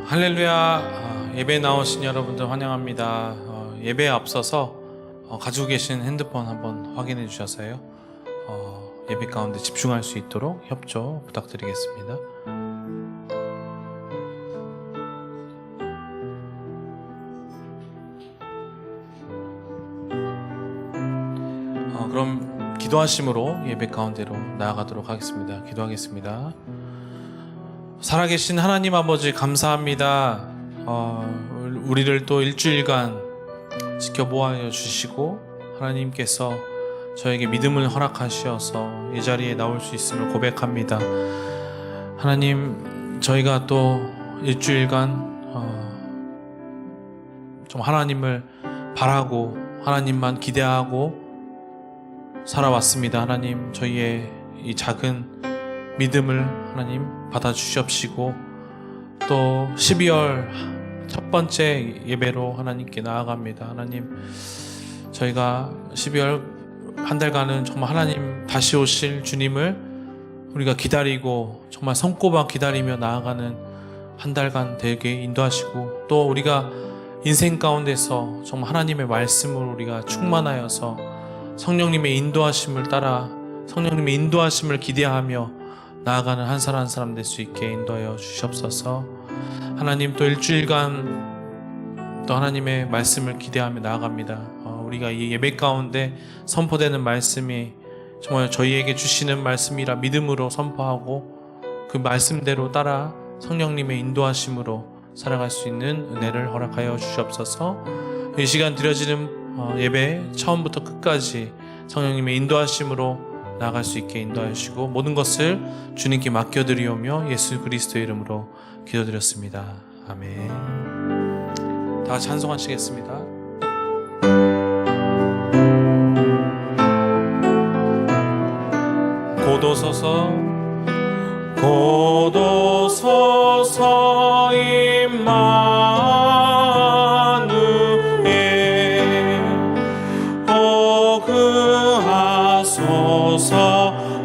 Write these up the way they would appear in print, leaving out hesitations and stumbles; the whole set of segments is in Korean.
할렐루야. 예배에 나오신 여러분들 환영합니다. 예배에 앞서서 가지고 계신 핸드폰 한번 확인해 주셔서요, 예배 가운데 집중할 수 있도록 협조 부탁드리겠습니다. 그럼 기도하심으로 예배 가운데로 나아가도록 하겠습니다. 기도하겠습니다. 살아계신 하나님 아버지, 감사합니다. 우리를 또 일주일간 지켜보아 주시고 하나님께서 저에게 믿음을 허락하셔서 이 자리에 나올 수 있음을 고백합니다. 하나님, 저희가 또 일주일간 좀 하나님을 바라고 하나님만 기대하고 살아왔습니다. 하나님, 저희의 이 작은 믿음을 하나님 받아주시옵시고, 또 12월 첫 번째 예배로 하나님께 나아갑니다. 하나님, 저희가 12월 한 달간은 정말 하나님 다시 오실 주님을 우리가 기다리고 정말 손꼽아 기다리며 나아가는 한 달간 되게 인도하시고, 또 우리가 인생 가운데서 정말 하나님의 말씀으로 우리가 충만하여서 성령님의 인도하심을 따라 성령님의 인도하심을 기대하며 나아가는 한 사람 한 사람 될 수 있게 인도하여 주시옵소서. 하나님, 또 일주일간 또 하나님의 말씀을 기대하며 나아갑니다. 우리가 이 예배 가운데 선포되는 말씀이 정말 저희에게 주시는 말씀이라 믿음으로 선포하고 그 말씀대로 따라 성령님의 인도하심으로 살아갈 수 있는 은혜를 허락하여 주시옵소서. 이 시간 드려지는 예배 처음부터 끝까지 성령님의 인도하심으로 나아갈 수 있게 인도하여 주시고, 모든 것을 주님께 맡겨드리오며 예수 그리스도의 이름으로 기도드렸습니다. 아멘. 다 같이 찬송하시겠습니다. 고도서서 고도서서 임마누엘 복음하소서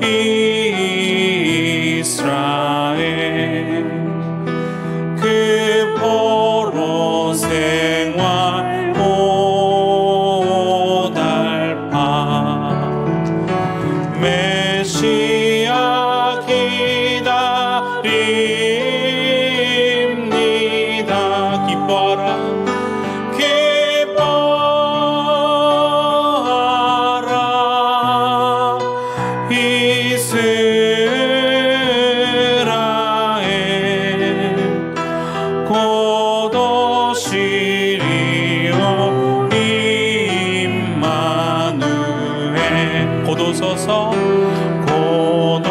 이스라엘 그 보로 생활 오달파 메시아 기다립니다. 기뻐하라 기뻐하라 이스라엘 곧 오시리오 임마누엘. 고도서서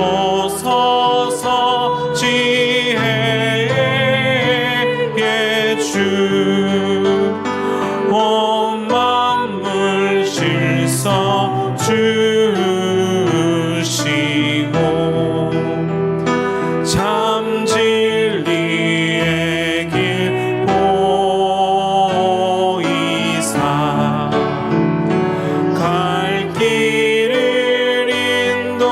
고도서서 지혜의 주 온 만물 질서 주시고 참 진리의 길 보이사 갈 길을 인도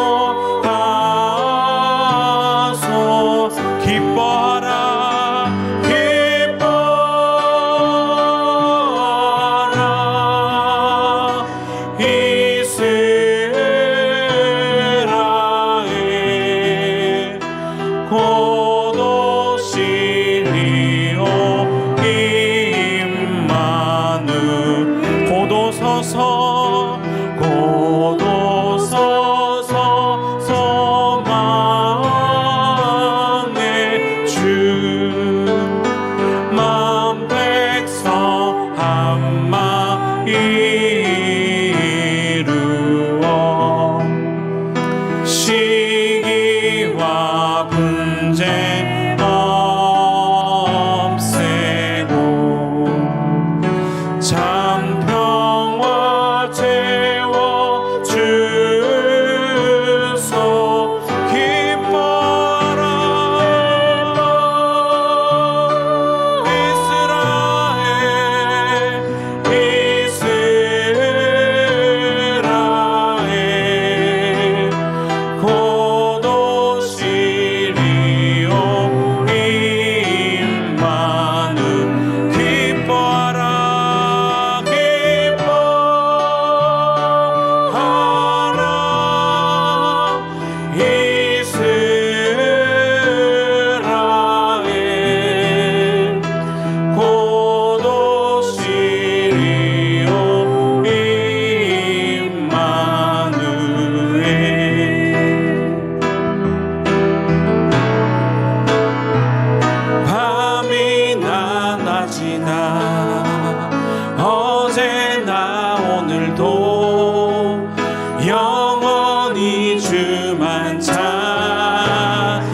영원히 주만 찬양해.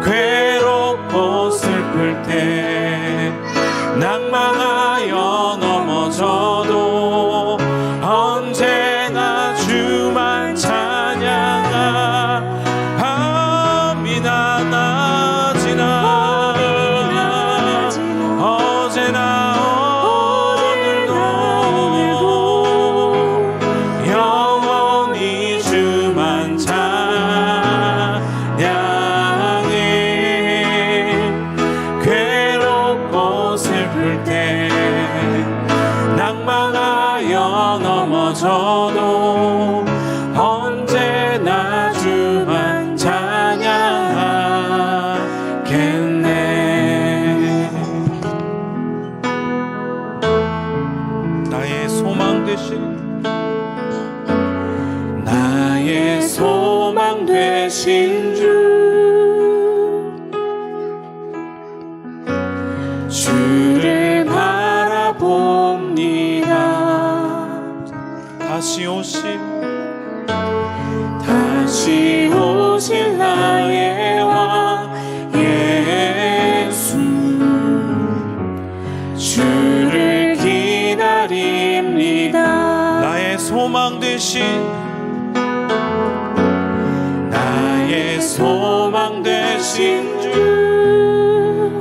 괴롭고 슬플 때 낭망하여 넘어져도 언제나 주만 찬양하. 밤이나 낮이나 어제나 오늘도 영원히 주만 찬양해. 괴롭고 슬플 때 낭망하여 넘어져도 언제나 주만 찬양하겠네. 나의 소망 되신, 나의 소망 되신 주를 바라봅니다. 다시 오실 나의 왕 예수, 주를 기다립니다. 나의 소망 되신, 나의 소망 되신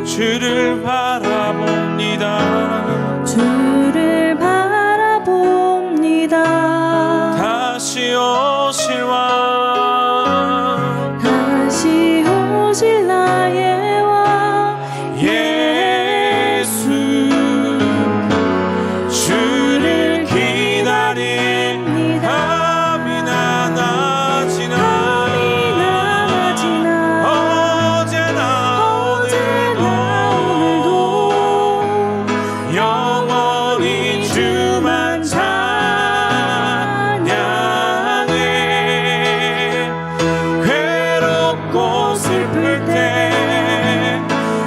주를 바라봅니다. 주를 바라봅니다. 다시 오실 왕, 다시 오실 나의 왕 예수, 주를 기다립니다. 밤이나 낮이나 오늘도 영원히 주만 찬양해. 괴롭고 슬플 때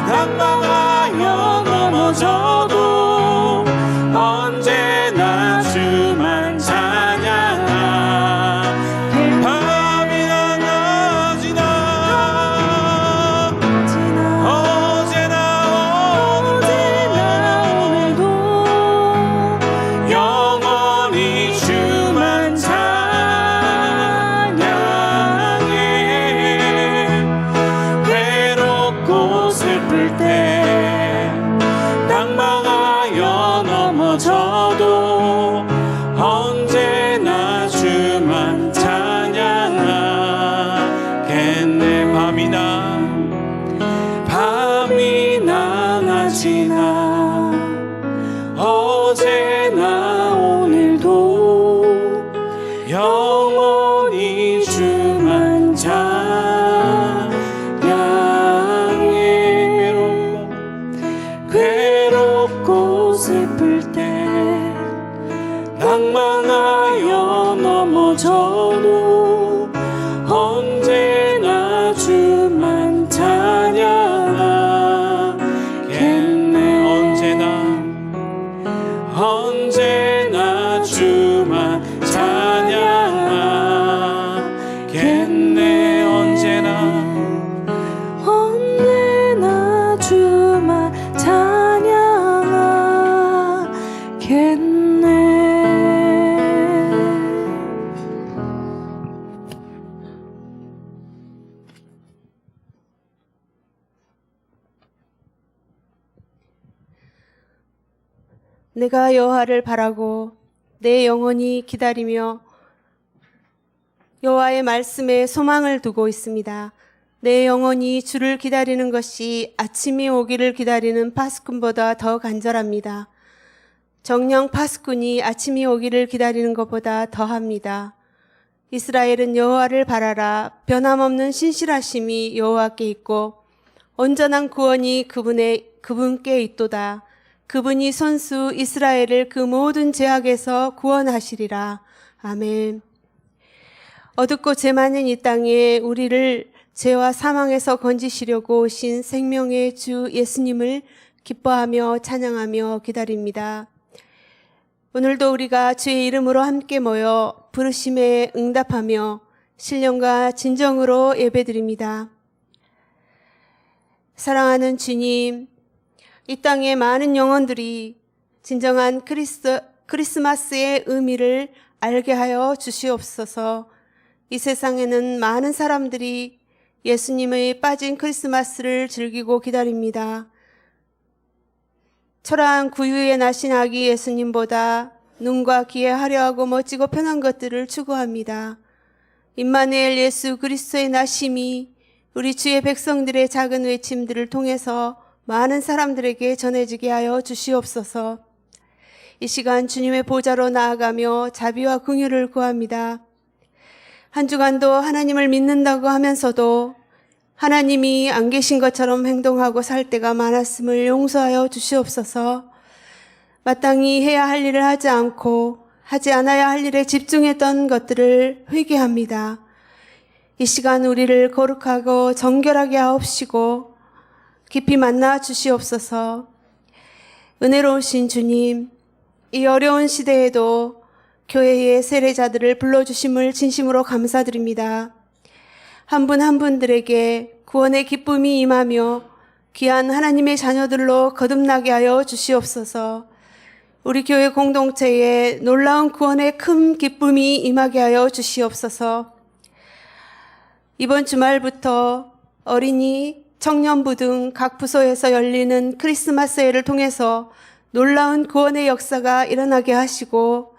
낭망하여 넘어져도 언제나 주만 찬양하. 밤이나 낮이나 어제나 오늘도 영원히 주만 찬양해. 괴롭고 슬플 때 낭망하여 넘어져도 언제나 주만 찬양하겠네. 밤이나 낮이나 어제나 오늘도 영원히 주만 찬양해. 괴롭고 슬플 때 낭망하여 넘어져도 언제나 주만 찬양하겠네. 언제나 주만 찬양하겠네. 언제나 주만 찬양하겠네. 내가 여호와를 바라고 내 영혼이 기다리며 여호와의 말씀에 소망을 두고 있습니다. 내 영혼이 주를 기다리는 것이 아침이 오기를 기다리는 파수꾼보다 더 간절합니다. 정녕 파수꾼이 아침이 오기를 기다리는 것보다 더합니다. 이스라엘은 여호와를 바라라. 변함없는 신실하심이 여호와께 있고 온전한 구원이 그분께 있도다. 그분이 손수 이스라엘을 그 모든 죄악에서 구원하시리라. 아멘. 어둡고 죄 많은 이 땅에 우리를 죄와 사망에서 건지시려고 오신 생명의 주 예수님을 기뻐하며 찬양하며 기다립니다. 오늘도 우리가 주의 이름으로 함께 모여 부르심에 응답하며 신령과 진정으로 예배드립니다. 사랑하는 주님, 이 땅의 많은 영혼들이 진정한 크리스마스의 의미를 알게 하여 주시옵소서. 이 세상에는 많은 사람들이 예수님의 빠진 크리스마스를 즐기고 기다립니다. 초라한 구유에 나신 아기 예수님보다 눈과 귀에 화려하고 멋지고 편한 것들을 추구합니다. 임마누엘 예수 그리스도의 나심이 우리 주의 백성들의 작은 외침들을 통해서 많은 사람들에게 전해지게 하여 주시옵소서. 이 시간 주님의 보좌로 나아가며 자비와 긍휼을 구합니다. 한 주간도 하나님을 믿는다고 하면서도 하나님이 안 계신 것처럼 행동하고 살 때가 많았음을 용서하여 주시옵소서. 마땅히 해야 할 일을 하지 않고 하지 않아야 할 일에 집중했던 것들을 회개합니다. 이 시간 우리를 거룩하고 정결하게 하옵시고 깊이 만나 주시옵소서. 은혜로우신 주님, 이 어려운 시대에도 교회의 세례자들을 불러주심을 진심으로 감사드립니다. 한 분 한 분들에게 구원의 기쁨이 임하며 귀한 하나님의 자녀들로 거듭나게 하여 주시옵소서. 우리 교회 공동체에 놀라운 구원의 큰 기쁨이 임하게 하여 주시옵소서. 이번 주말부터 어린이, 청년부 등 각 부서에서 열리는 크리스마스회를 통해서 놀라운 구원의 역사가 일어나게 하시고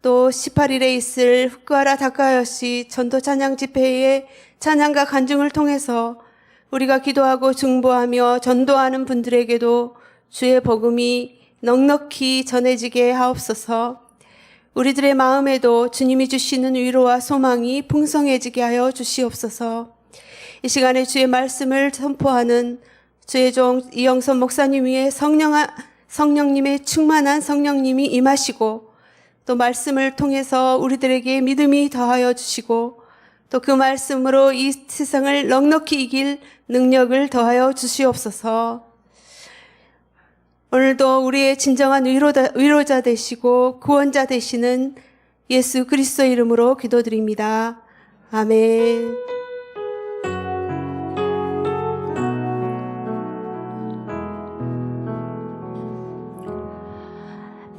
또 18일에 있을 흑과라 다카요시 전도 찬양 집회의 찬양과 간증을 통해서 우리가 기도하고 중보하며 전도하는 분들에게도 주의 복음이 넉넉히 전해지게 하옵소서. 우리들의 마음에도 주님이 주시는 위로와 소망이 풍성해지게 하여 주시옵소서. 이 시간에 주의 말씀을 선포하는 주의 종 이영선 목사님 위에 성령님의 충만한 성령님이 임하시고 또 말씀을 통해서 우리들에게 믿음이 더하여 주시고 또 그 말씀으로 이 세상을 넉넉히 이길 능력을 더하여 주시옵소서. 오늘도 우리의 진정한 위로자 되시고 구원자 되시는 예수 그리스도 이름으로 기도드립니다. 아멘.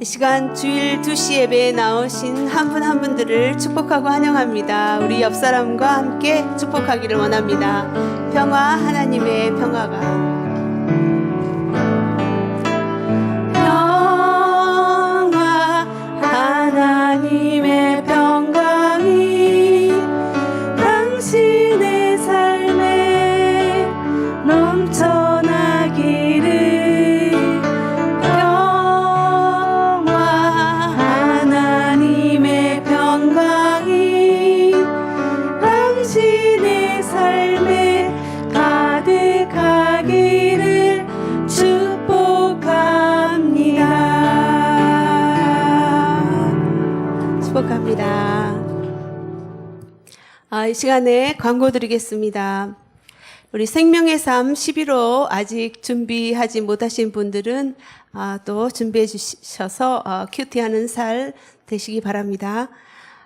이 시간 주일 2시 예배에 나오신 한 분 한 분들을 축복하고 환영합니다. 우리 옆 사람과 함께 축복하기를 원합니다. 평화, 하나님의 평화가. 평화, 하나님의 평강이 당신의 삶에 넘쳐나기를. 이 시간에 광고 드리겠습니다. 우리 생명의 삶 11호 아직 준비하지 못하신 분들은 또 준비해 주셔서 큐티하는 살 되시기 바랍니다.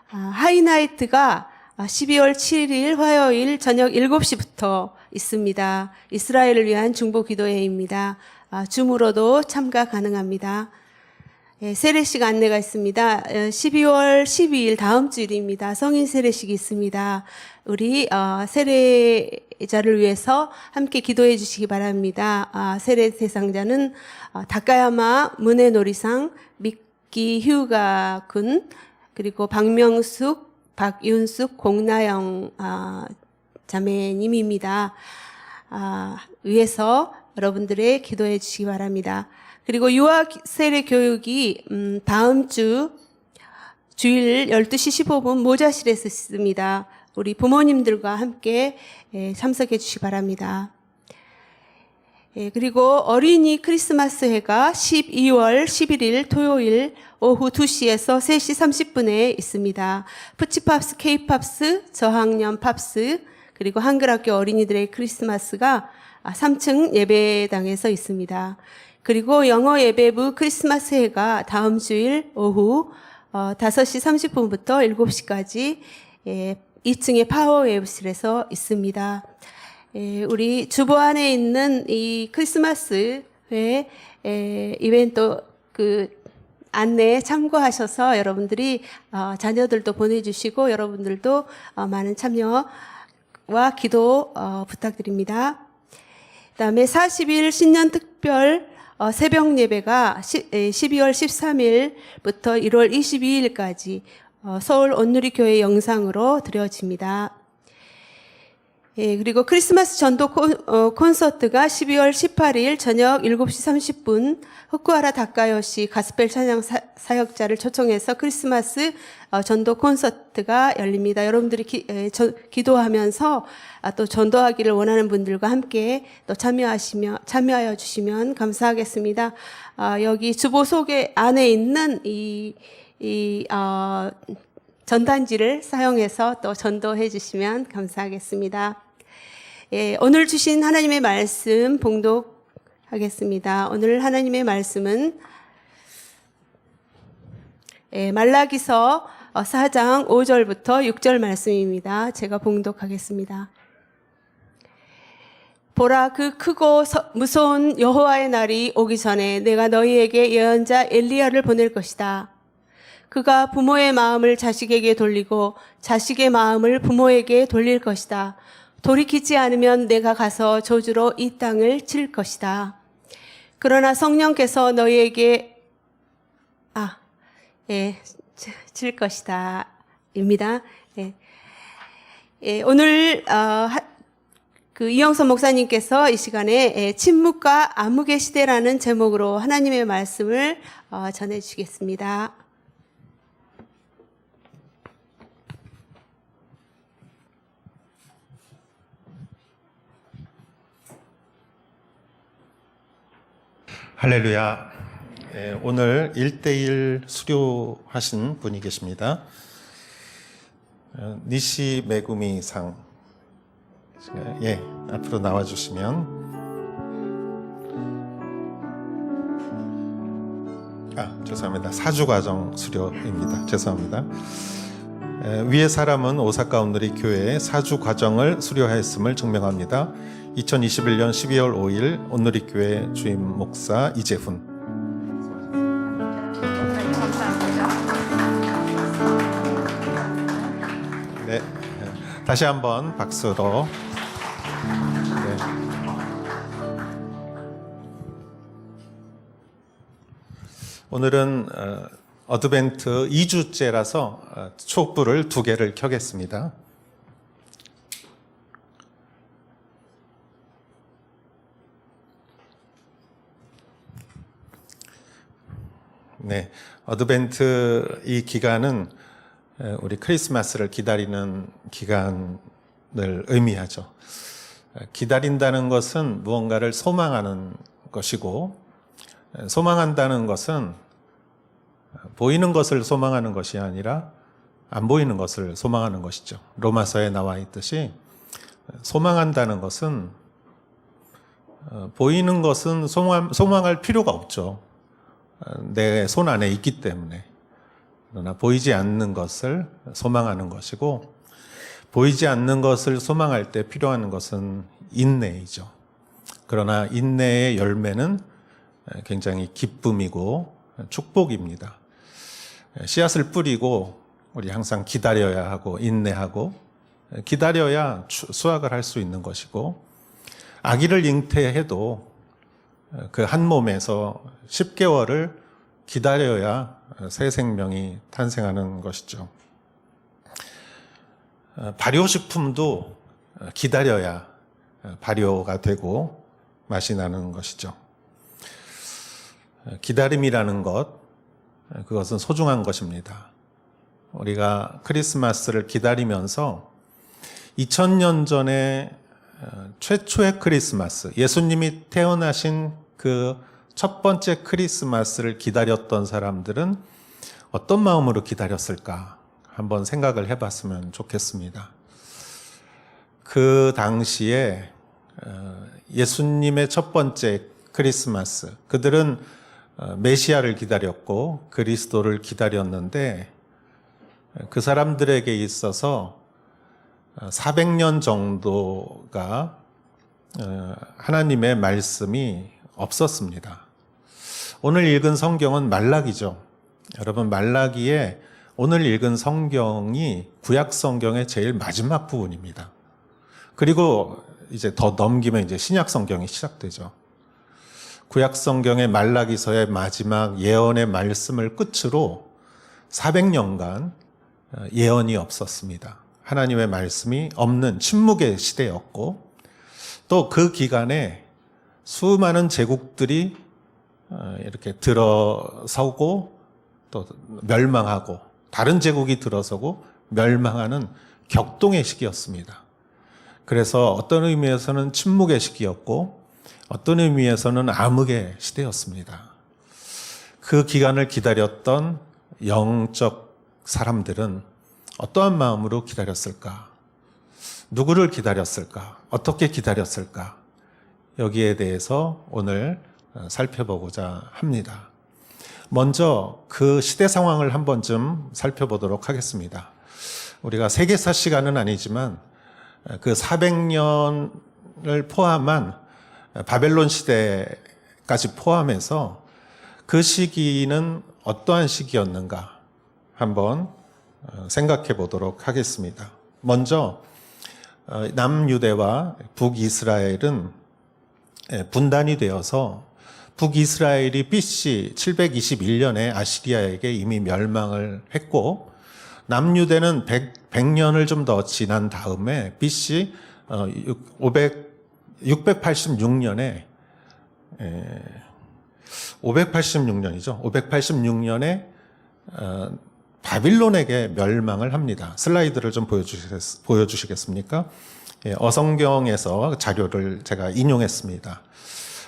하이나이트가 12월 7일 화요일 저녁 7시부터 있습니다. 이스라엘을 위한 중보 기도회입니다. 줌으로도 참가 가능합니다. 세례식 안내가 있습니다. 12월 12일 다음 주일입니다. 성인 세례식이 있습니다. 우리 세례자를 위해서 함께 기도해 주시기 바랍니다. 세례 대상자는 다카야마 문해놀이상 미끼 휴가 군 그리고 박명숙, 박윤숙, 공나영 자매님입니다. 위해서 여러분들의 기도해 주시기 바랍니다. 그리고 유아 세례 교육이 다음 주 주일 12시 15분 모자실에서 있습니다. 우리 부모님들과 함께 참석해 주시기 바랍니다. 그리고 어린이 크리스마스 회가 12월 11일 토요일 오후 2시에서 3시 30분에 있습니다. 푸치팝스, 케이팝스, 저학년 팝스, 그리고 한글학교 어린이들의 크리스마스가 3층 예배당에서 있습니다. 그리고 영어 예배부 크리스마스 회가 다음 주일 오후 5시 30분부터 7시까지 2층의 파워웨이브실에서 있습니다. 우리 주보 안에 있는 이 크리스마스 회 이벤트 안내에 참고하셔서 여러분들이 자녀들도 보내주시고 여러분들도 많은 참여와 기도 부탁드립니다. 그다음에 40일 신년 특별 새벽 예배가 12월 13일부터 1월 22일까지 서울 온누리교회 영상으로 드려집니다. 그리고 크리스마스 전도 콘서트가 12월 18일 저녁 7시 30분 후쿠하라 다카요시 가스펠 찬양 사역자를 초청해서 크리스마스 전도 콘서트가 열립니다. 여러분들이 기도하면서 또 전도하기를 원하는 분들과 함께 또 참여하여 주시면 감사하겠습니다. 여기 주보 소개 안에 있는 전단지를 사용해서 또 전도해 주시면 감사하겠습니다. 오늘 주신 하나님의 말씀 봉독하겠습니다. 오늘 하나님의 말씀은 말라기서 4장 5절부터 6절 말씀입니다. 제가 봉독하겠습니다. 보라, 그 크고 무서운 여호와의 날이 오기 전에 내가 너희에게 예언자 엘리야를 보낼 것이다. 그가 부모의 마음을 자식에게 돌리고 자식의 마음을 부모에게 돌릴 것이다. 돌이키지 않으면 내가 가서 저주로 이 땅을 칠 것이다. 그러나 성령께서 너희에게 칠 것이다 입니다. 오늘 이영선 목사님께서 이 시간에 침묵과 암흑의 시대라는 제목으로 하나님의 말씀을 전해주시겠습니다. 할렐루야. 오늘 1대1 수료하신 분이 계십니다. 니시 메구미 상. 앞으로 나와주시면. 죄송합니다. 사주과정 수료입니다. 죄송합니다. 위의 사람은 오사카 온누리 교회의 사주과정을 수료하였음을 증명합니다. 2021년 12월 5일 온누리교회 주임 목사 이재훈. 네, 다시 한번 박수로. 네. 오늘은 어드벤트 2주째라서 촛불을 2개를 켜겠습니다. 네, 어드벤트 이 기간은 우리 크리스마스를 기다리는 기간을 의미하죠. 기다린다는 것은 무언가를 소망하는 것이고, 소망한다는 것은 보이는 것을 소망하는 것이 아니라 안 보이는 것을 소망하는 것이죠. 로마서에 나와 있듯이 소망한다는 것은 보이는 것은 소망할 필요가 없죠. 내 손 안에 있기 때문에. 그러나 보이지 않는 것을 소망하는 것이고, 보이지 않는 것을 소망할 때 필요한 것은 인내이죠. 그러나 인내의 열매는 굉장히 기쁨이고 축복입니다. 씨앗을 뿌리고 우리 항상 기다려야 하고 인내하고 기다려야 수확을 할 수 있는 것이고, 아기를 잉태해도 그 한 몸에서 10개월을 기다려야 새 생명이 탄생하는 것이죠. 발효식품도 기다려야 발효가 되고 맛이 나는 것이죠. 기다림이라는 것, 그것은 소중한 것입니다. 우리가 크리스마스를 기다리면서 2000년 전에 최초의 크리스마스, 예수님이 태어나신 그 첫 번째 크리스마스를 기다렸던 사람들은 어떤 마음으로 기다렸을까? 한번 생각을 해봤으면 좋겠습니다. 그 당시에 예수님의 첫 번째 크리스마스. 그들은 메시아를 기다렸고 그리스도를 기다렸는데 그 사람들에게 있어서 400년 정도가 하나님의 말씀이 없었습니다. 오늘 읽은 성경은 말라기죠. 여러분, 말라기에 오늘 읽은 성경이 구약 성경의 제일 마지막 부분입니다. 그리고 이제 더 넘기면 이제 신약 성경이 시작되죠. 구약 성경의 말라기서의 마지막 예언의 말씀을 끝으로 400년간 예언이 없었습니다. 하나님의 말씀이 없는 침묵의 시대였고, 또 그 기간에 수많은 제국들이 이렇게 들어서고 또 멸망하고, 다른 제국이 들어서고 멸망하는 격동의 시기였습니다. 그래서 어떤 의미에서는 침묵의 시기였고 어떤 의미에서는 암흑의 시대였습니다. 그 기간을 기다렸던 영적 사람들은 어떠한 마음으로 기다렸을까? 누구를 기다렸을까? 어떻게 기다렸을까? 여기에 대해서 오늘 살펴보고자 합니다. 먼저 그 시대 상황을 한 번쯤 살펴보도록 하겠습니다. 우리가 세계사 시간은 아니지만 그 400년을 포함한 바벨론 시대까지 포함해서 그 시기는 어떠한 시기였는가 한번 생각해 보도록 하겠습니다. 먼저 남유대와 북이스라엘은 분단이 되어서 북이스라엘이 BC 721년에 아시리아에게 이미 멸망을 했고, 남유대는 100년을 좀 더 지난 다음에 BC 686년에 586년에 바빌론에게 멸망을 합니다. 슬라이드를 좀 보여주시겠습니까? 어성경에서 자료를 제가 인용했습니다.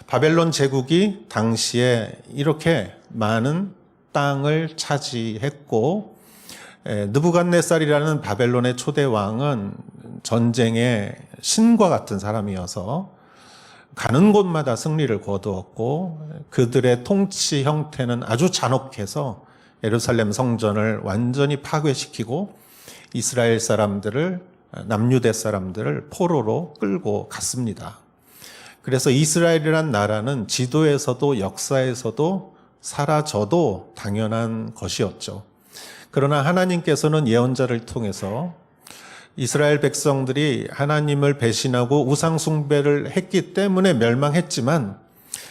바벨론 제국이 당시에 이렇게 많은 땅을 차지했고, 느부갓네살이라는 바벨론의 초대 왕은 전쟁의 신과 같은 사람이어서 가는 곳마다 승리를 거두었고, 그들의 통치 형태는 아주 잔혹해서 예루살렘 성전을 완전히 파괴시키고 이스라엘 사람들을, 남유대 사람들을 포로로 끌고 갔습니다. 그래서 이스라엘이란 나라는 지도에서도 역사에서도 사라져도 당연한 것이었죠. 그러나 하나님께서는 예언자를 통해서 이스라엘 백성들이 하나님을 배신하고 우상 숭배를 했기 때문에 멸망했지만,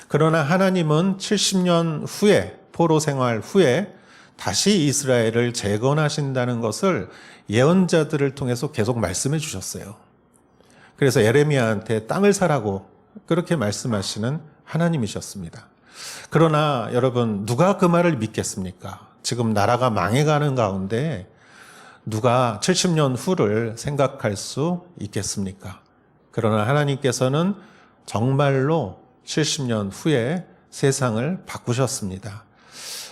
그러나 하나님은 70년 후에, 포로 생활 후에 다시 이스라엘을 재건하신다는 것을 예언자들을 통해서 계속 말씀해 주셨어요. 그래서 예레미야한테 땅을 사라고 그렇게 말씀하시는 하나님이셨습니다. 그러나 여러분, 누가 그 말을 믿겠습니까? 지금 나라가 망해가는 가운데 누가 70년 후를 생각할 수 있겠습니까? 그러나 하나님께서는 정말로 70년 후에 세상을 바꾸셨습니다.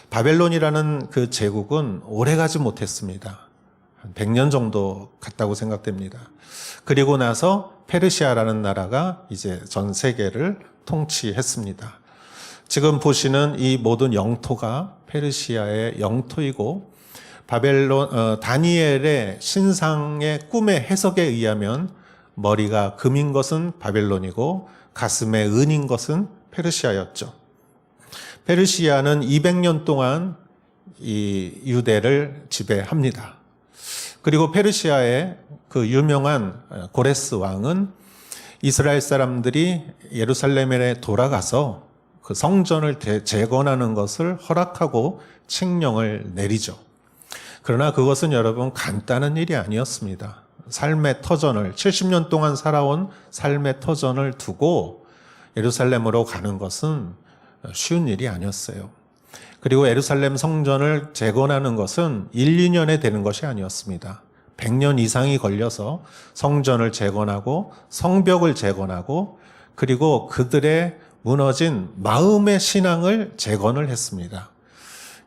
바벨론이라는 그 제국은 오래가지 못했습니다. 한 100년 정도 갔다고 생각됩니다. 그리고 나서 페르시아라는 나라가 이제 전 세계를 통치했습니다. 지금 보시는 이 모든 영토가 페르시아의 영토이고, 다니엘의 신상의 꿈의 해석에 의하면 머리가 금인 것은 바벨론이고 가슴에 은인 것은 페르시아였죠. 페르시아는 200년 동안 이 유대를 지배합니다. 그리고 페르시아의 그 유명한 고레스 왕은 이스라엘 사람들이 예루살렘에 돌아가서 그 성전을 재건하는 것을 허락하고 칙령을 내리죠. 그러나 그것은 여러분 간단한 일이 아니었습니다. 삶의 터전을, 70년 동안 살아온 삶의 터전을 두고 예루살렘으로 가는 것은 쉬운 일이 아니었어요. 그리고 예루살렘 성전을 재건하는 것은 1, 2년에 되는 것이 아니었습니다. 100년 이상이 걸려서 성전을 재건하고 성벽을 재건하고, 그리고 그들의 무너진 마음의 신앙을 재건을 했습니다.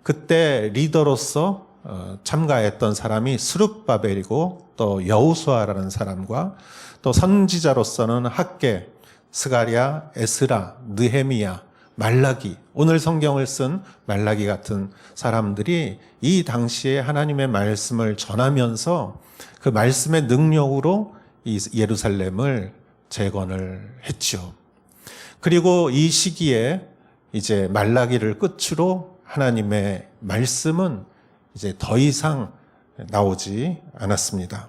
그때 리더로서 참가했던 사람이 스룹바벨이고, 또 여호수아라는 사람과, 또 선지자로서는 학개, 스가랴, 에스라, 느헤미야, 말라기, 오늘 성경을 쓴 말라기 같은 사람들이 이 당시에 하나님의 말씀을 전하면서 그 말씀의 능력으로 이 예루살렘을 재건을 했죠. 그리고 이 시기에 이제 말라기를 끝으로 하나님의 말씀은 이제 더 이상 나오지 않았습니다.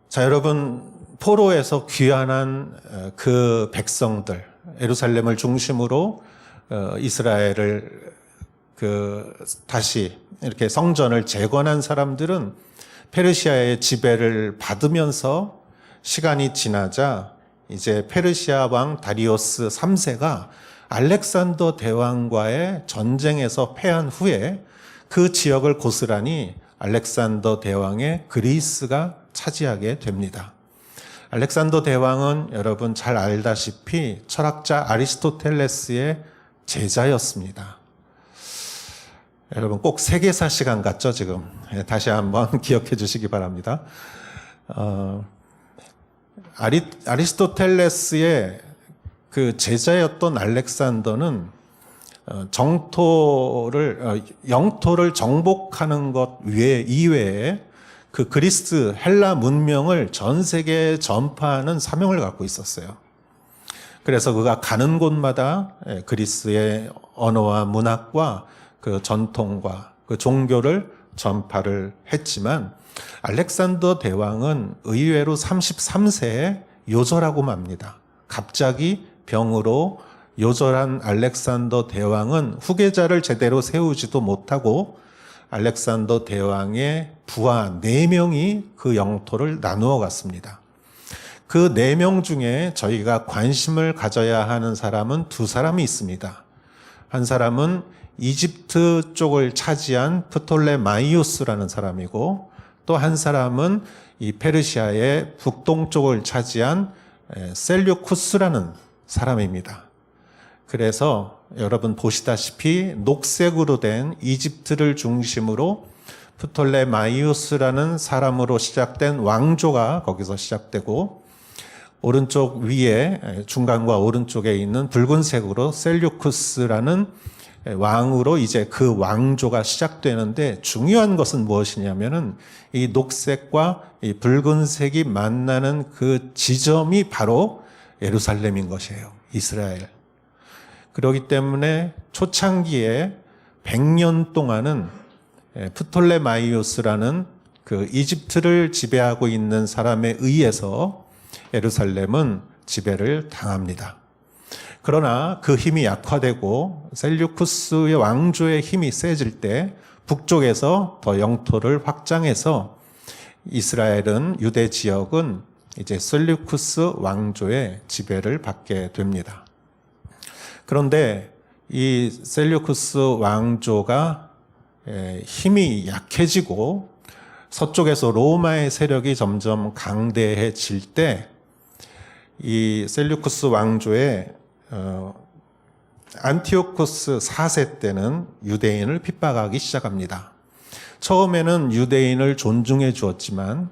자, 여러분, 포로에서 귀환한 그 백성들, 예루살렘을 중심으로 이스라엘을 다시 이렇게 성전을 재건한 사람들은 페르시아의 지배를 받으면서 시간이 지나자 이제 페르시아 왕 다리오스 3세가 알렉산더 대왕과의 전쟁에서 패한 후에 그 지역을 고스란히 알렉산더 대왕의 그리스가 차지하게 됩니다. 알렉산더 대왕은 여러분 잘 알다시피 철학자 아리스토텔레스의 제자였습니다. 여러분 꼭 세계사 시간 같죠, 지금? 다시 한번 기억해 주시기 바랍니다. 아리스토텔레스의 그 제자였던 알렉산더는 영토를 정복하는 것 이외에 그 그리스 헬라 문명을 전 세계에 전파하는 사명을 갖고 있었어요. 그래서 그가 가는 곳마다 그리스의 언어와 문학과 그 전통과 그 종교를 전파를 했지만 알렉산더 대왕은 의외로 33세에 요절하고 맙니다. 갑자기 병으로 요절한 알렉산더 대왕은 후계자를 제대로 세우지도 못하고 알렉산더 대왕의 부하 4명이 그 영토를 나누어 갔습니다. 그 4명 중에 저희가 관심을 가져야 하는 사람은 2사람이 있습니다. 한 사람은 이집트 쪽을 차지한 프톨레마이오스라는 사람이고 또 한 사람은 이 페르시아의 북동쪽을 차지한 셀류쿠스라는 사람입니다. 그래서 여러분 보시다시피 녹색으로 된 이집트를 중심으로 프톨레마이오스라는 사람으로 시작된 왕조가 거기서 시작되고 오른쪽 위에 중간과 오른쪽에 있는 붉은색으로 셀류쿠스라는 왕으로 이제 그 왕조가 시작되는데 중요한 것은 무엇이냐면은 이 녹색과 이 붉은색이 만나는 그 지점이 바로 예루살렘인 것이에요. 이스라엘. 그렇기 때문에 초창기에 100년 동안은 프톨레마이오스라는 그 이집트를 지배하고 있는 사람에 의해서 예루살렘은 지배를 당합니다. 그러나 그 힘이 약화되고 셀류쿠스의 왕조의 힘이 세질 때 북쪽에서 더 영토를 확장해서 이스라엘은 유대 지역은 이제 셀류쿠스 왕조의 지배를 받게 됩니다. 그런데 이 셀류쿠스 왕조가 힘이 약해지고 서쪽에서 로마의 세력이 점점 강대해질 때 이 셀류쿠스 왕조의 안티오코스 4세 때는 유대인을 핍박하기 시작합니다. 처음에는 유대인을 존중해 주었지만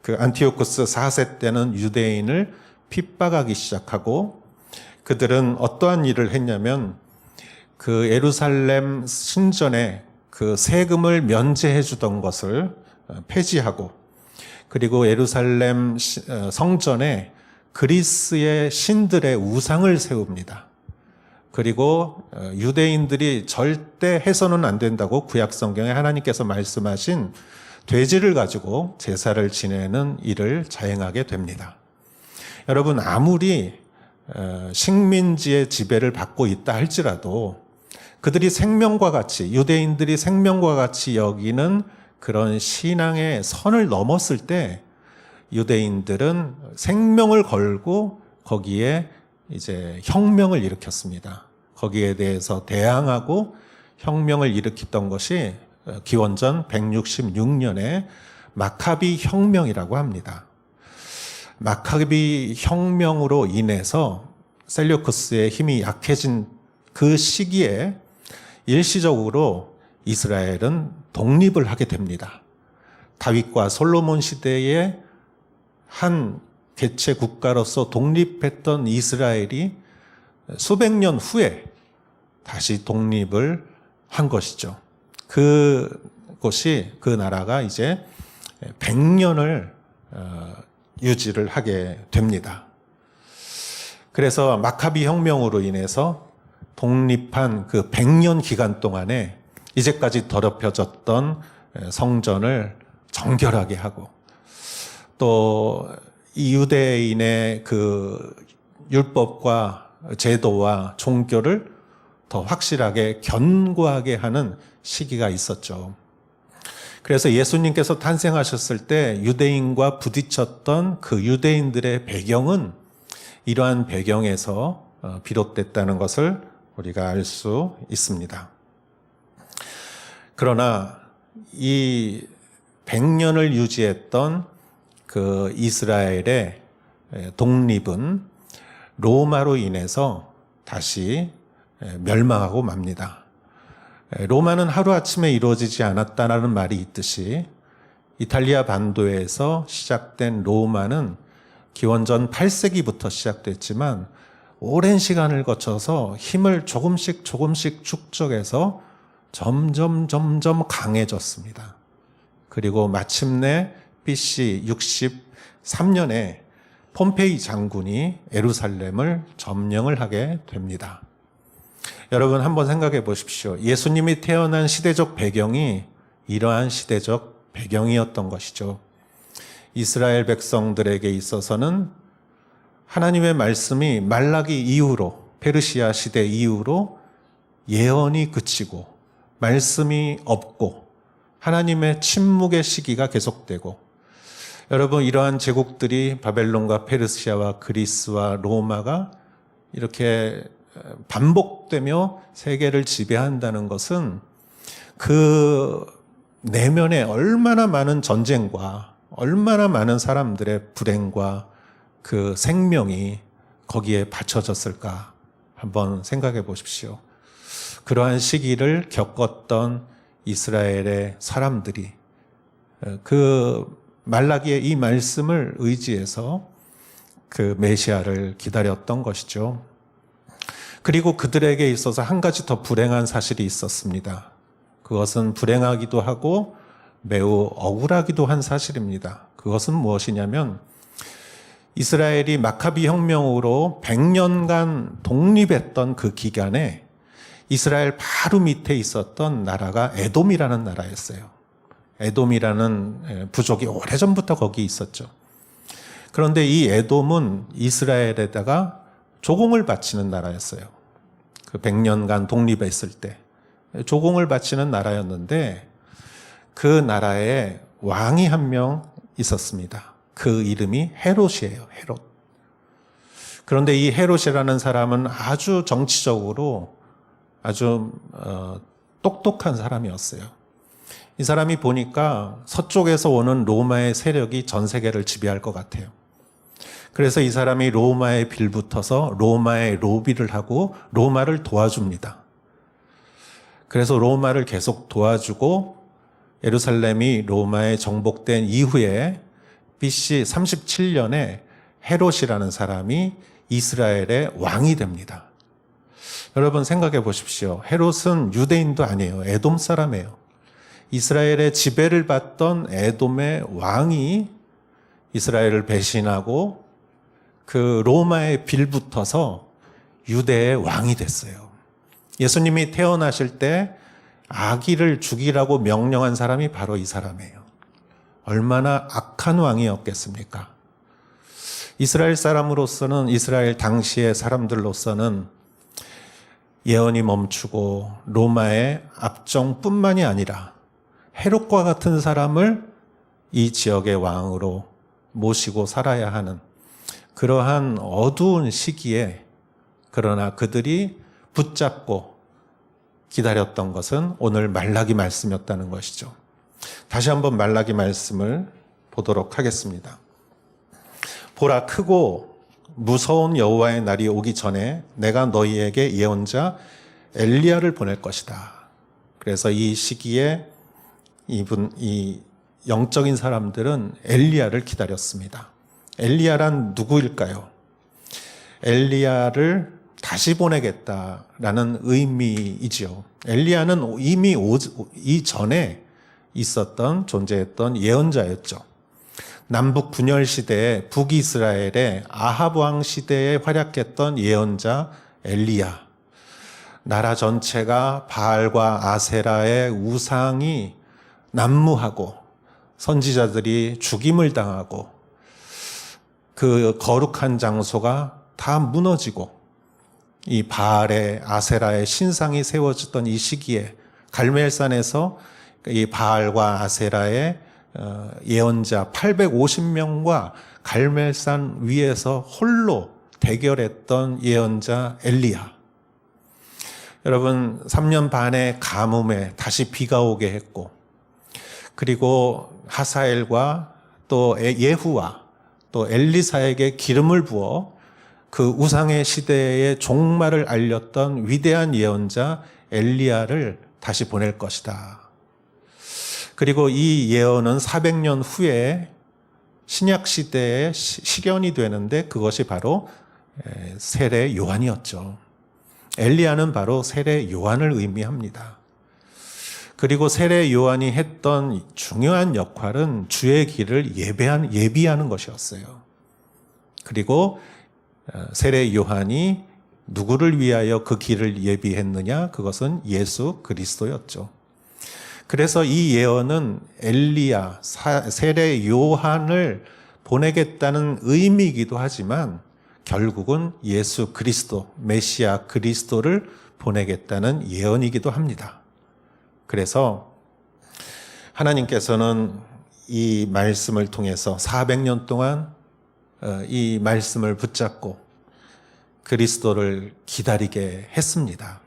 그 안티오코스 4세 때는 유대인을 핍박하기 시작하고 그들은 어떠한 일을 했냐면 그 예루살렘 신전에 그 세금을 면제해 주던 것을 폐지하고 그리고 예루살렘 성전에 그리스의 신들의 우상을 세웁니다. 그리고 유대인들이 절대 해서는 안 된다고 구약 성경에 하나님께서 말씀하신 돼지를 가지고 제사를 지내는 일을 자행하게 됩니다. 여러분 아무리 식민지의 지배를 받고 있다 할지라도 그들이 생명과 같이 유대인들이 생명과 같이 여기는 그런 신앙의 선을 넘었을 때 유대인들은 생명을 걸고 거기에 이제 혁명을 일으켰습니다. 거기에 대해서 대항하고 혁명을 일으켰던 것이 기원전 166년에 마카비 혁명이라고 합니다. 마카비 혁명으로 인해서 셀류쿠스의 힘이 약해진 그 시기에 일시적으로 이스라엘은 독립을 하게 됩니다. 다윗과 솔로몬 시대에 한 개체 국가로서 독립했던 이스라엘이 수백 년 후에 다시 독립을 한 것이죠. 그곳이, 그 나라가 이제 100년을 유지를 하게 됩니다. 그래서 마카비 혁명으로 인해서 독립한 그 100년 기간 동안에 이제까지 더럽혀졌던 성전을 정결하게 하고, 또 이 유대인의 그 율법과 제도와 종교를 더 확실하게 견고하게 하는 시기가 있었죠. 그래서 예수님께서 탄생하셨을 때 유대인과 부딪혔던 그 유대인들의 배경은 이러한 배경에서 비롯됐다는 것을 우리가 알 수 있습니다. 그러나 이 100년을 유지했던 그 이스라엘의 독립은 로마로 인해서 다시 멸망하고 맙니다. 로마는 하루아침에 이루어지지 않았다라는 말이 있듯이 이탈리아 반도에서 시작된 로마는 기원전 8세기부터 시작됐지만 오랜 시간을 거쳐서 힘을 조금씩 축적해서 점점 강해졌습니다. 그리고 마침내 BC 63년에 폼페이 장군이 예루살렘을 점령을 하게 됩니다. 여러분 한번 생각해 보십시오. 예수님이 태어난 시대적 배경이 이러한 시대적 배경이었던 것이죠. 이스라엘 백성들에게 있어서는 하나님의 말씀이 말라기 이후로, 페르시아 시대 이후로 예언이 그치고 말씀이 없고 하나님의 침묵의 시기가 계속되고, 여러분 이러한 제국들이 바벨론과 페르시아와 그리스와 로마가 이렇게 반복되며 세계를 지배한다는 것은 그 내면에 얼마나 많은 전쟁과 얼마나 많은 사람들의 불행과 그 생명이 거기에 바쳐졌을까 한번 생각해 보십시오. 그러한 시기를 겪었던 이스라엘의 사람들이 그 말라기의 이 말씀을 의지해서 그 메시아를 기다렸던 것이죠. 그리고 그들에게 있어서 한 가지 더 불행한 사실이 있었습니다. 그것은 불행하기도 하고 매우 억울하기도 한 사실입니다. 그것은 무엇이냐면 이스라엘이 마카비 혁명으로 100년간 독립했던 그 기간에 이스라엘 바로 밑에 있었던 나라가 에돔이라는 나라였어요. 에돔이라는 부족이 오래전부터 거기 있었죠. 그런데 이 에돔은 이스라엘에다가 조공을 바치는 나라였어요. 그 100년간 독립했을 때 조공을 바치는 나라였는데 그 나라에 왕이 한 명 있었습니다. 그 이름이 헤롯이에요. 헤롯. 그런데 이 헤롯이라는 사람은 아주 정치적으로 아주 똑똑한 사람이었어요. 이 사람이 보니까 서쪽에서 오는 로마의 세력이 전 세계를 지배할 것 같아요. 그래서 이 사람이 로마에 빌붙어서 로마의 로비를 하고 로마를 도와줍니다. 그래서 로마를 계속 도와주고 예루살렘이 로마에 정복된 이후에 BC 37년에 헤롯이라는 사람이 이스라엘의 왕이 됩니다. 여러분 생각해 보십시오. 헤롯은 유대인도 아니에요. 에돔 사람이에요. 이스라엘의 지배를 받던 에돔의 왕이 이스라엘을 배신하고 그 로마에 빌붙어서 유대의 왕이 됐어요. 예수님이 태어나실 때 아기를 죽이라고 명령한 사람이 바로 이 사람이에요. 얼마나 악한 왕이었겠습니까? 이스라엘 사람으로서는, 이스라엘 당시의 사람들로서는 예언이 멈추고 로마의 압정뿐만이 아니라 헤롯과 같은 사람을 이 지역의 왕으로 모시고 살아야 하는 그러한 어두운 시기에, 그러나 그들이 붙잡고 기다렸던 것은 오늘 말라기 말씀이었다는 것이죠. 다시 한번 말라기 말씀을 보도록 하겠습니다. 보라, 크고 무서운 여호와의 날이 오기 전에 내가 너희에게 예언자 엘리야를 보낼 것이다. 그래서 이 시기에 이 영적인 사람들은 엘리야를 기다렸습니다. 엘리야란 누구일까요? 엘리야를 다시 보내겠다라는 의미이지요. 엘리야는 이미 이전에 있었던 존재했던 예언자였죠. 남북 분열 시대에 북이스라엘의 아합 왕 시대에 활약했던 예언자 엘리야. 나라 전체가 바알과 아세라의 우상이 난무하고 선지자들이 죽임을 당하고 그 거룩한 장소가 다 무너지고 이 바알의 아세라의 신상이 세워졌던 이 시기에 갈멜산에서 이 바알과 아세라의 예언자 850명과 갈멜산 위에서 홀로 대결했던 예언자 엘리야. 여러분 3년 반의 가뭄에 다시 비가 오게 했고, 그리고 하사엘과 또 예후와 또 엘리사에게 기름을 부어 그 우상의 시대의 종말을 알렸던 위대한 예언자 엘리야를 다시 보낼 것이다. 그리고 이 예언은 400년 후에 신약 시대의 실현이 되는데 그것이 바로 세례 요한이었죠. 엘리야는 바로 세례 요한을 의미합니다. 그리고 세례 요한이 했던 중요한 역할은 주의 길을 예비하는 것이었어요. 그리고 세례 요한이 누구를 위하여 그 길을 예비했느냐? 그것은 예수 그리스도였죠. 그래서 이 예언은 엘리야, 세례 요한을 보내겠다는 의미이기도 하지만 결국은 예수 그리스도, 메시아 그리스도를 보내겠다는 예언이기도 합니다. 그래서 하나님께서는 이 말씀을 통해서 400년 동안 이 말씀을 붙잡고 그리스도를 기다리게 했습니다.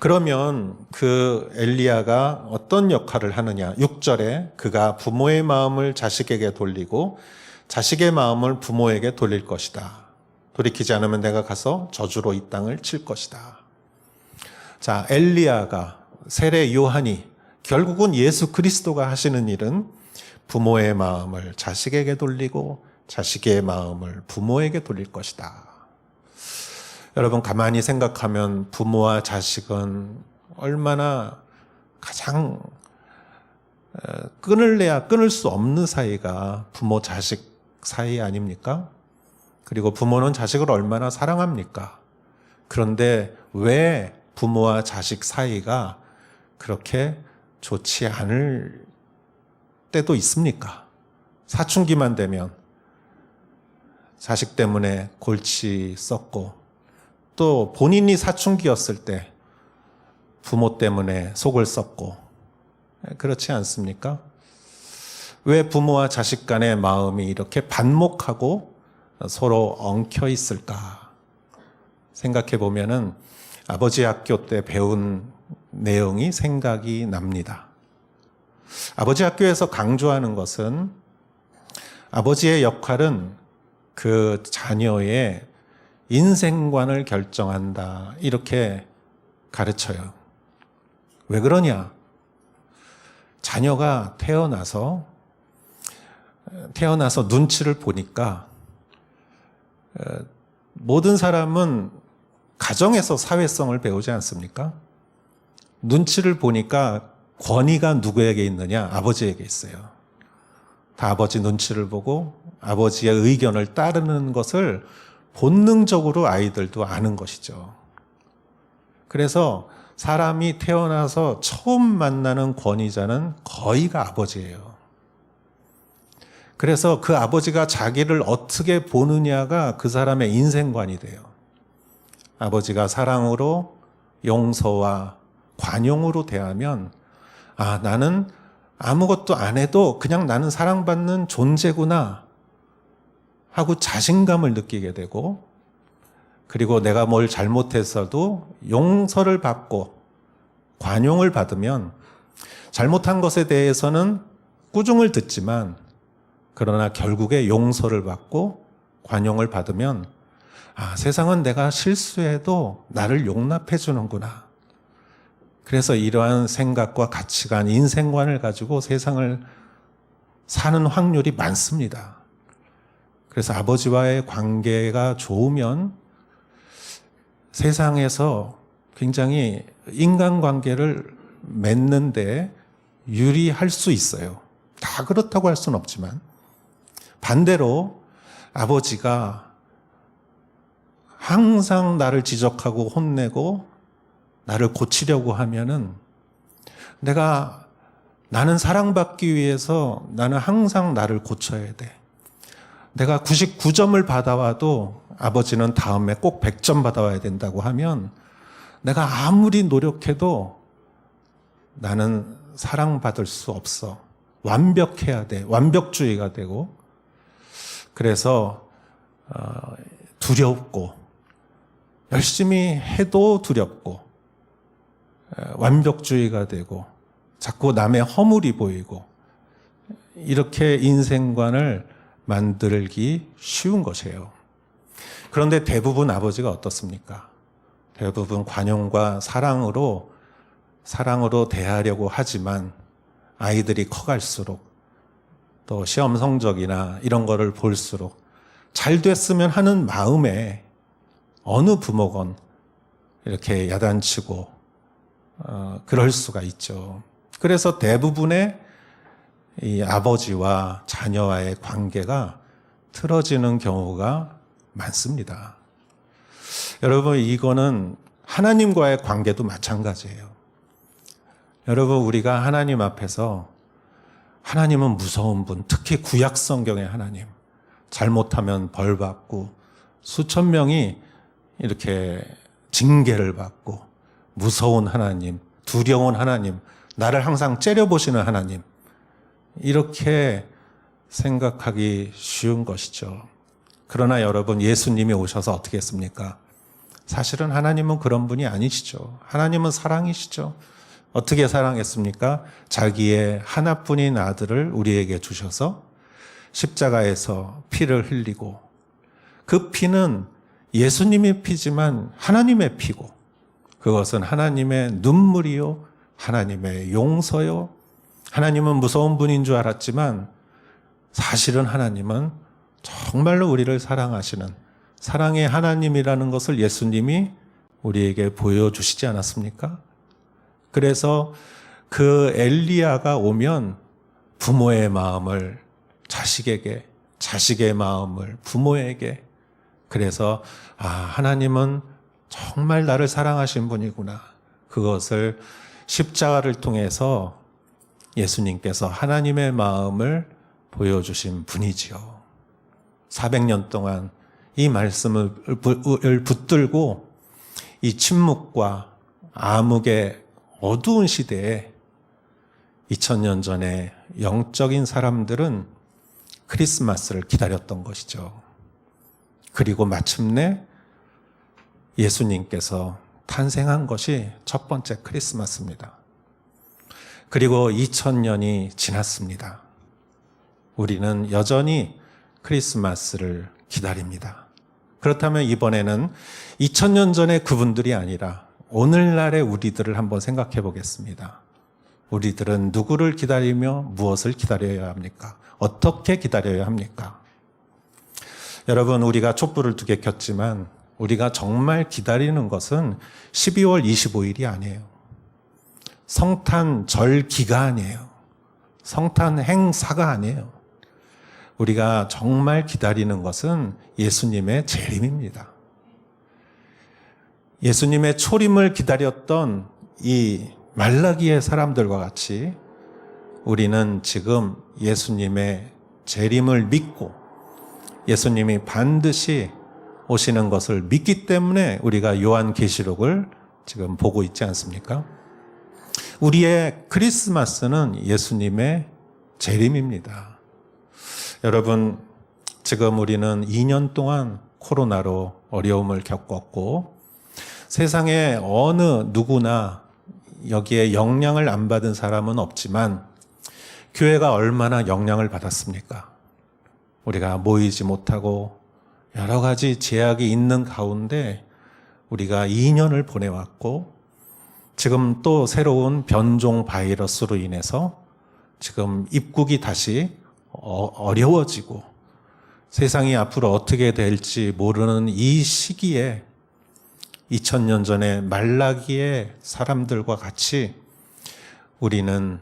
그러면 그 엘리야가 어떤 역할을 하느냐? 6절에 그가 부모의 마음을 자식에게 돌리고 자식의 마음을 부모에게 돌릴 것이다. 돌이키지 않으면 내가 가서 저주로 이 땅을 칠 것이다. 자, 엘리야가, 세례 요한이, 결국은 예수 그리스도가 하시는 일은 부모의 마음을 자식에게 돌리고 자식의 마음을 부모에게 돌릴 것이다. 여러분 가만히 생각하면 부모와 자식은 얼마나 가장 끊을래야 끊을 수 없는 사이가 부모 자식 사이 아닙니까? 그리고 부모는 자식을 얼마나 사랑합니까? 그런데 왜 부모와 자식 사이가 그렇게 좋지 않을 때도 있습니까? 사춘기만 되면 자식 때문에 골치 썩고, 또 본인이 사춘기였을 때 부모 때문에 속을 썩고, 그렇지 않습니까? 왜 부모와 자식 간의 마음이 이렇게 반목하고 서로 엉켜 있을까? 생각해 보면은 아버지 학교 때 배운 내용이 생각이 납니다. 아버지 학교에서 강조하는 것은 아버지의 역할은 그 자녀의 인생관을 결정한다, 이렇게 가르쳐요. 왜 그러냐? 자녀가 태어나서 눈치를 보니까 모든 사람은 가정에서 사회성을 배우지 않습니까? 눈치를 보니까 권위가 누구에게 있느냐? 아버지에게 있어요. 다 아버지 눈치를 보고 아버지의 의견을 따르는 것을 본능적으로 아이들도 아는 것이죠. 그래서 사람이 태어나서 처음 만나는 권위자는 거의가 아버지예요. 그래서 그 아버지가 자기를 어떻게 보느냐가 그 사람의 인생관이 돼요. 아버지가 사랑으로, 용서와 관용으로 대하면, 아, 나는 아무것도 안 해도 그냥 나는 사랑받는 존재구나 하고 자신감을 느끼게 되고, 그리고 내가 뭘 잘못했어도 용서를 받고 관용을 받으면 잘못한 것에 대해서는 꾸중을 듣지만, 그러나 결국에 용서를 받고 관용을 받으면, 아, 세상은 내가 실수해도 나를 용납해 주는구나. 그래서 이러한 생각과 가치관, 인생관을 가지고 세상을 사는 확률이 많습니다. 그래서 아버지와의 관계가 좋으면 세상에서 굉장히 인간관계를 맺는데 유리할 수 있어요. 다 그렇다고 할 수는 없지만 반대로 아버지가 항상 나를 지적하고 혼내고 나를 고치려고 하면은 나는 사랑받기 위해서 나는 항상 나를 고쳐야 돼. 내가 99점을 받아와도 아버지는 다음에 꼭 100점 받아와야 된다고 하면 내가 아무리 노력해도 나는 사랑받을 수 없어. 완벽해야 돼. 완벽주의가 되고 그래서 두렵고 열심히 해도 두렵고 완벽주의가 되고 자꾸 남의 허물이 보이고 이렇게 인생관을 만들기 쉬운 것이에요. 그런데 대부분 아버지가 어떻습니까? 대부분 관용과 사랑으로 대하려고 하지만 아이들이 커갈수록 또 시험 성적이나 이런 거를 볼수록 잘 됐으면 하는 마음에 어느 부모건 이렇게 야단치고 그럴 수가 있죠. 그래서 대부분의 이 아버지와 자녀와의 관계가 틀어지는 경우가 많습니다. 여러분, 이거는 하나님과의 관계도 마찬가지예요. 여러분, 우리가 하나님 앞에서 하나님은 무서운 분, 특히 구약 성경의 하나님, 잘못하면 벌 받고 수천 명이 이렇게 징계를 받고 무서운 하나님, 두려운 하나님, 나를 항상 째려보시는 하나님, 이렇게 생각하기 쉬운 것이죠. 그러나 여러분, 예수님이 오셔서 어떻게 했습니까? 사실은 하나님은 그런 분이 아니시죠. 하나님은 사랑이시죠. 어떻게 사랑했습니까? 자기의 하나뿐인 아들을 우리에게 주셔서 십자가에서 피를 흘리고 그 피는 예수님의 피지만 하나님의 피고 그것은 하나님의 눈물이요, 하나님의 용서요. 하나님은 무서운 분인 줄 알았지만 사실은 하나님은 정말로 우리를 사랑하시는 사랑의 하나님이라는 것을 예수님이 우리에게 보여주시지 않았습니까? 그래서 그 엘리야가 오면 부모의 마음을 자식에게, 자식의 마음을 부모에게, 그래서 하나님은 정말 나를 사랑하신 분이구나. 그것을 십자가를 통해서 예수님께서 하나님의 마음을 보여주신 분이지요. 400년 동안 이 말씀을 붙들고 이 침묵과 암흑의 어두운 시대에 2000년 전에 영적인 사람들은 크리스마스를 기다렸던 것이죠. 그리고 마침내 예수님께서 탄생한 것이 첫 번째 크리스마스입니다. 그리고 2000년이 지났습니다. 우리는 여전히 크리스마스를 기다립니다. 그렇다면 이번에는 2000년 전의 그분들이 아니라 오늘날의 우리들을 한번 생각해 보겠습니다. 우리들은 누구를 기다리며 무엇을 기다려야 합니까? 어떻게 기다려야 합니까? 여러분, 우리가 촛불을 2개 켰지만 우리가 정말 기다리는 것은 12월 25일이 아니에요. 성탄절 기가 아니에요. 성탄 행사가 아니에요. 우리가 정말 기다리는 것은 예수님의 재림입니다. 예수님의 초림을 기다렸던 이 말라기의 사람들과 같이 우리는 지금 예수님의 재림을 믿고 예수님이 반드시 오시는 것을 믿기 때문에 우리가 요한계시록을 지금 보고 있지 않습니까? 우리의 크리스마스는 예수님의 재림입니다. 여러분, 지금 우리는 2년 동안 코로나로 어려움을 겪었고 세상에 어느 누구나 여기에 영향을 안 받은 사람은 없지만 교회가 얼마나 영향을 받았습니까? 우리가 모이지 못하고 여러 가지 제약이 있는 가운데 우리가 2년을 보내왔고 지금 또 새로운 변종 바이러스로 인해서 지금 입국이 다시 어려워지고 세상이 앞으로 어떻게 될지 모르는 이 시기에 2000년 전에 말라기의 사람들과 같이 우리는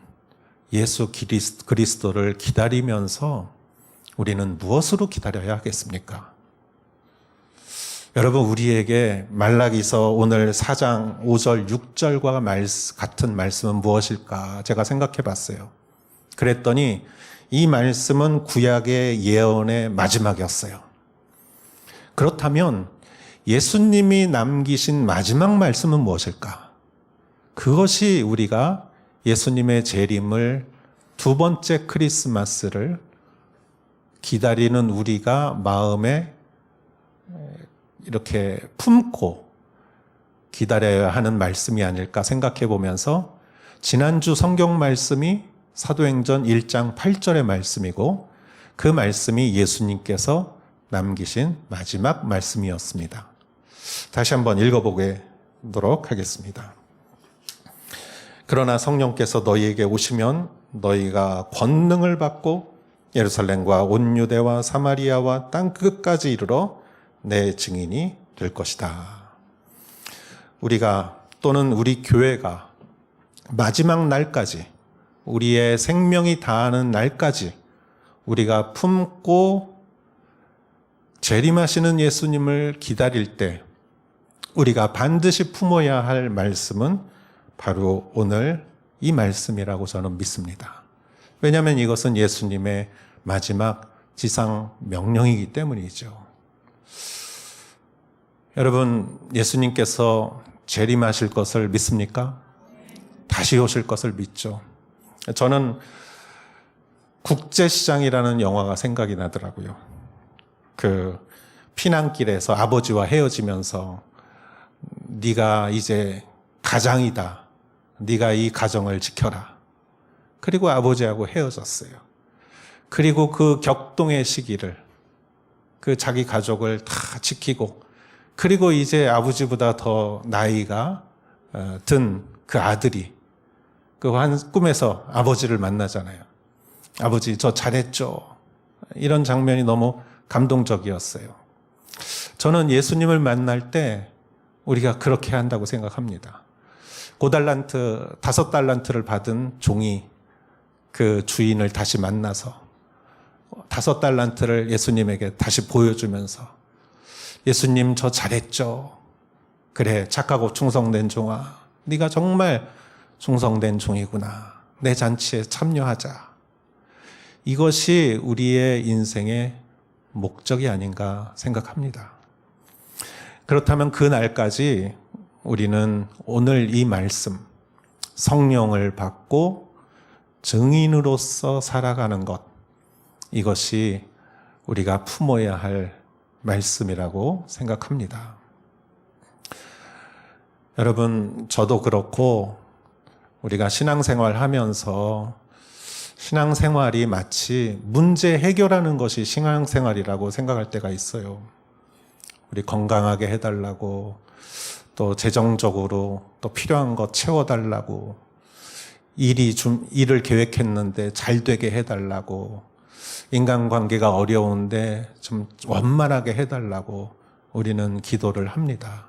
예수 그리스도를 기다리면서 우리는 무엇으로 기다려야 하겠습니까? 여러분, 우리에게 말라기서 오늘 4장 5절 6절과 같은 말씀은 무엇일까? 제가 생각해 봤어요. 그랬더니 이 말씀은 구약의 예언의 마지막이었어요. 그렇다면 예수님이 남기신 마지막 말씀은 무엇일까? 그것이 우리가 예수님의 재림을 두 번째 크리스마스를 기다리는 우리가 마음에 이렇게 품고 기다려야 하는 말씀이 아닐까 생각해 보면서 지난주 성경 말씀이 사도행전 1장 8절의 말씀이고 그 말씀이 예수님께서 남기신 마지막 말씀이었습니다. 다시 한번 읽어보도록 하겠습니다. 그러나 성령께서 너희에게 오시면 너희가 권능을 받고 예루살렘과 온 유대와 사마리아와 땅 끝까지 이르러 내 증인이 될 것이다. 우리가 또는 우리 교회가 마지막 날까지 우리의 생명이 다하는 날까지 우리가 품고 재림하시는 예수님을 기다릴 때 우리가 반드시 품어야 할 말씀은 바로 오늘 이 말씀이라고 저는 믿습니다. 왜냐하면 이것은 예수님의 마지막 지상 명령이기 때문이죠. 여러분, 예수님께서 재림하실 것을 믿습니까? 다시 오실 것을 믿죠. 저는 국제시장이라는 영화가 생각이 나더라고요. 그 피난길에서 아버지와 헤어지면서 네가 이제 가장이다. 네가 이 가정을 지켜라. 그리고 아버지하고 헤어졌어요. 그리고 그 격동의 시기를 그 자기 가족을 다 지키고 그리고 이제 아버지보다 더 나이가 든 그 아들이 그 꿈에서 아버지를 만나잖아요. 아버지 저 잘했죠. 이런 장면이 너무 감동적이었어요. 저는 예수님을 만날 때 우리가 그렇게 한다고 생각합니다. 5달란트를 받은 종이 그 주인을 다시 만나서 5달란트를 예수님에게 다시 보여주면서 예수님 저 잘했죠. 그래 착하고 충성된 종아, 네가 정말 충성된 종이구나. 내 잔치에 참여하자. 이것이 우리의 인생의 목적이 아닌가 생각합니다. 그렇다면 그 날까지 우리는 오늘 이 말씀, 성령을 받고 증인으로서 살아가는 것, 이것이 우리가 품어야 할 말씀이라고 생각합니다. 여러분, 저도 그렇고 우리가 신앙생활 하면서 신앙생활이 마치 문제 해결하는 것이 신앙생활이라고 생각할 때가 있어요. 우리 건강하게 해달라고, 또 재정적으로 또 필요한 것 채워달라고, 일을 계획했는데 잘 되게 해달라고, 인간관계가 어려운데 좀 원만하게 해달라고 우리는 기도를 합니다.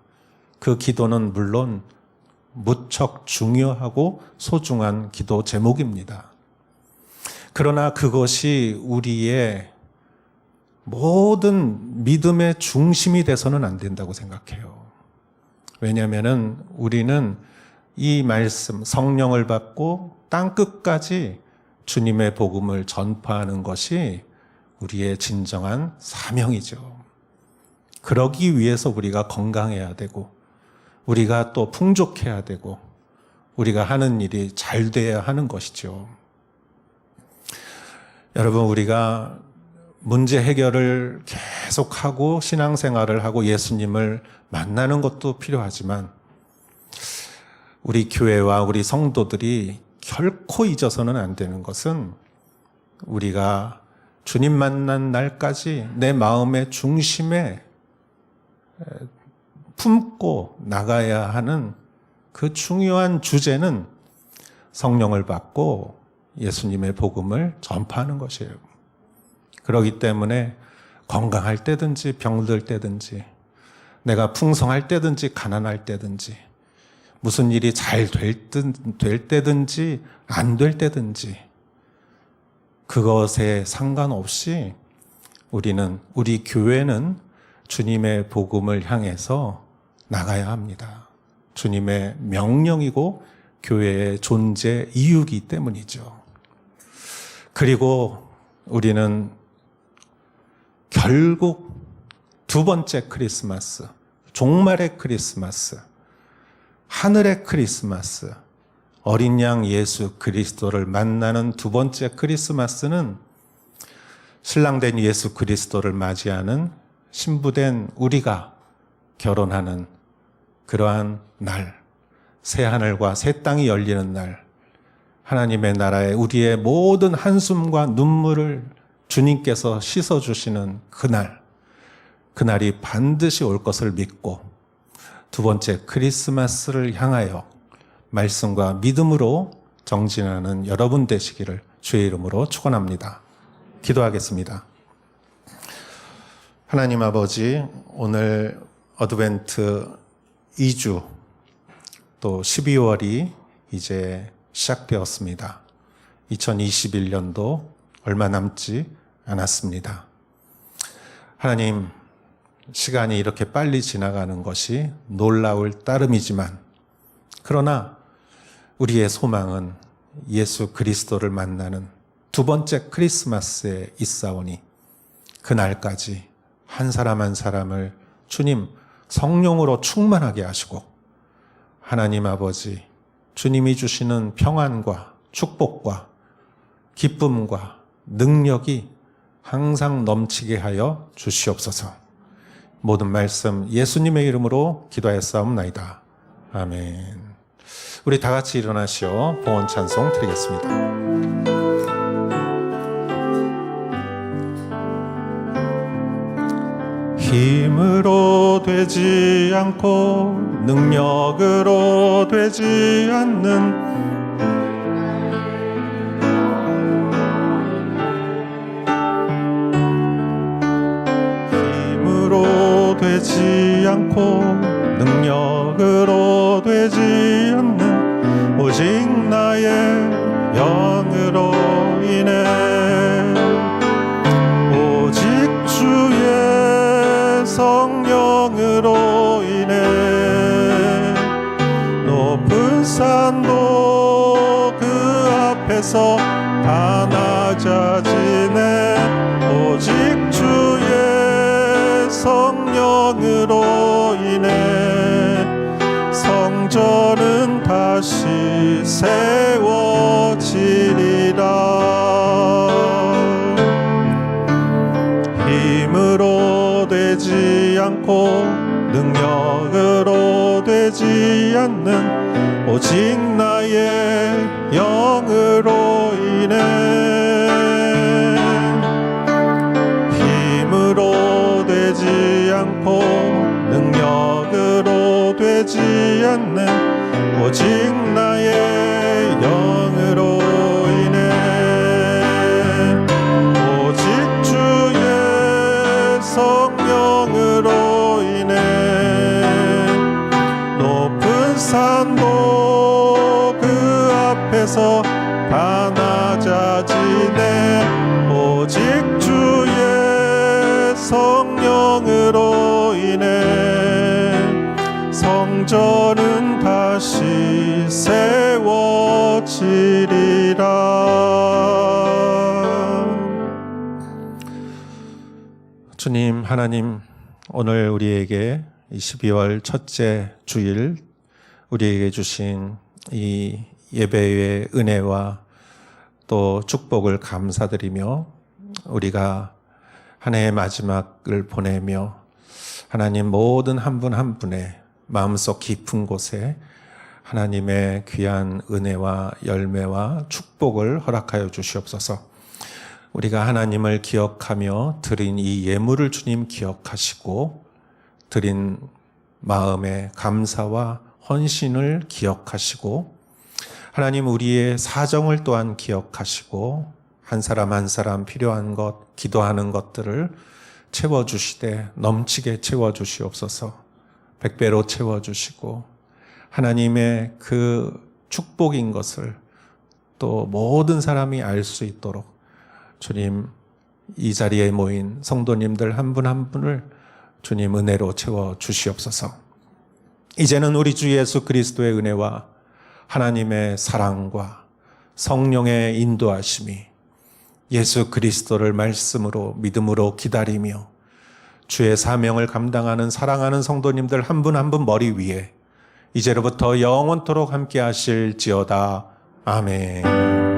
그 기도는 물론 무척 중요하고 소중한 기도 제목입니다. 그러나 그것이 우리의 모든 믿음의 중심이 돼서는 안 된다고 생각해요. 왜냐하면 우리는 이 말씀, 성령을 받고 땅끝까지 주님의 복음을 전파하는 것이 우리의 진정한 사명이죠. 그러기 위해서 우리가 건강해야 되고, 우리가 또 풍족해야 되고, 우리가 하는 일이 잘 돼야 하는 것이죠. 여러분, 우리가 문제 해결을 계속하고 신앙생활을 하고 예수님을 만나는 것도 필요하지만 우리 교회와 우리 성도들이 결코 잊어서는 안 되는 것은 우리가 주님 만난 날까지 내 마음의 중심에 품고 나가야 하는 그 중요한 주제는 성령을 받고 예수님의 복음을 전파하는 것이에요. 그렇기 때문에 건강할 때든지 병들 때든지, 내가 풍성할 때든지 가난할 때든지, 무슨 일이 잘 될 때든지 안 될 때든지, 그것에 상관없이 우리 교회는 주님의 복음을 향해서 나가야 합니다. 주님의 명령이고 교회의 존재 이유이기 때문이죠. 그리고 우리는 결국 두 번째 크리스마스, 종말의 크리스마스, 하늘의 크리스마스, 어린 양 예수 그리스도를 만나는 두 번째 크리스마스는 신랑된 예수 그리스도를 맞이하는 신부된 우리가 결혼하는 그러한 날, 새 하늘과 새 땅이 열리는 날, 하나님의 나라에 우리의 모든 한숨과 눈물을 주님께서 씻어주시는 그날이 반드시 올 것을 믿고 두 번째 크리스마스를 향하여 말씀과 믿음으로 정진하는 여러분 되시기를 주의 이름으로 축원합니다. 기도하겠습니다. 하나님 아버지, 오늘 어드벤트 2주 또 12월이 이제 시작되었습니다. 2021년도 얼마 남지 않았습니다. 하나님, 시간이 이렇게 빨리 지나가는 것이 놀라울 따름이지만, 그러나 우리의 소망은 예수 그리스도를 만나는 두 번째 크리스마스에 있사오니 그날까지 한 사람 한 사람을 주님 성령으로 충만하게 하시고, 하나님 아버지, 주님이 주시는 평안과 축복과 기쁨과 능력이 항상 넘치게 하여 주시옵소서. 모든 말씀 예수님의 이름으로 기도하였사옵나이다. 아멘. 우리 다 같이 일어나시어 봉헌 찬송 드리겠습니다. 힘으로 되지 않고 능력으로 되지 않는 힘으로 되지 않고 능력으로 되지 않는 오직 나의 영으로 인해 오직 주의 성령으로 인해 높은 산도 그 앞에서 다 낮아지네 오직 주의 성령으로 인해 성전은 다시 세워지리라. 힘으로 되지 않고 능력으로 되지 않는 오직 나의 영으로 인해 힘으로 되지 않고 능력으로 되지 않는 오직 나의 영으로 인해 오직 주의 성령으로 인해 높은 산도 그 앞에서 다 낮아지네 오직 주의 성령으로 인해 성전은 다시 세워지리라. 주님 하나님, 오늘 우리에게 이 12월 첫째 주일 우리에게 주신 이 예배의 은혜와 또 축복을 감사드리며 우리가 한 해의 마지막을 보내며 하나님 모든 한 분 한 분의 마음속 깊은 곳에 하나님의 귀한 은혜와 열매와 축복을 허락하여 주시옵소서. 우리가 하나님을 기억하며 드린 이 예물을 주님 기억하시고 드린 마음의 감사와 헌신을 기억하시고 하나님 우리의 사정을 또한 기억하시고 한 사람 한 사람 필요한 것, 기도하는 것들을 채워주시되 넘치게 채워주시옵소서. 100배로 채워주시고 하나님의 그 축복인 것을 또 모든 사람이 알 수 있도록 주님, 이 자리에 모인 성도님들 한 분 한 분을 주님 은혜로 채워주시옵소서. 이제는 우리 주 예수 그리스도의 은혜와 하나님의 사랑과 성령의 인도하심이 예수 그리스도를 말씀으로 믿음으로 기다리며 주의 사명을 감당하는 사랑하는 성도님들 한 분 한 분 머리 위에 이제로부터 영원토록 함께 하실지어다. 아멘.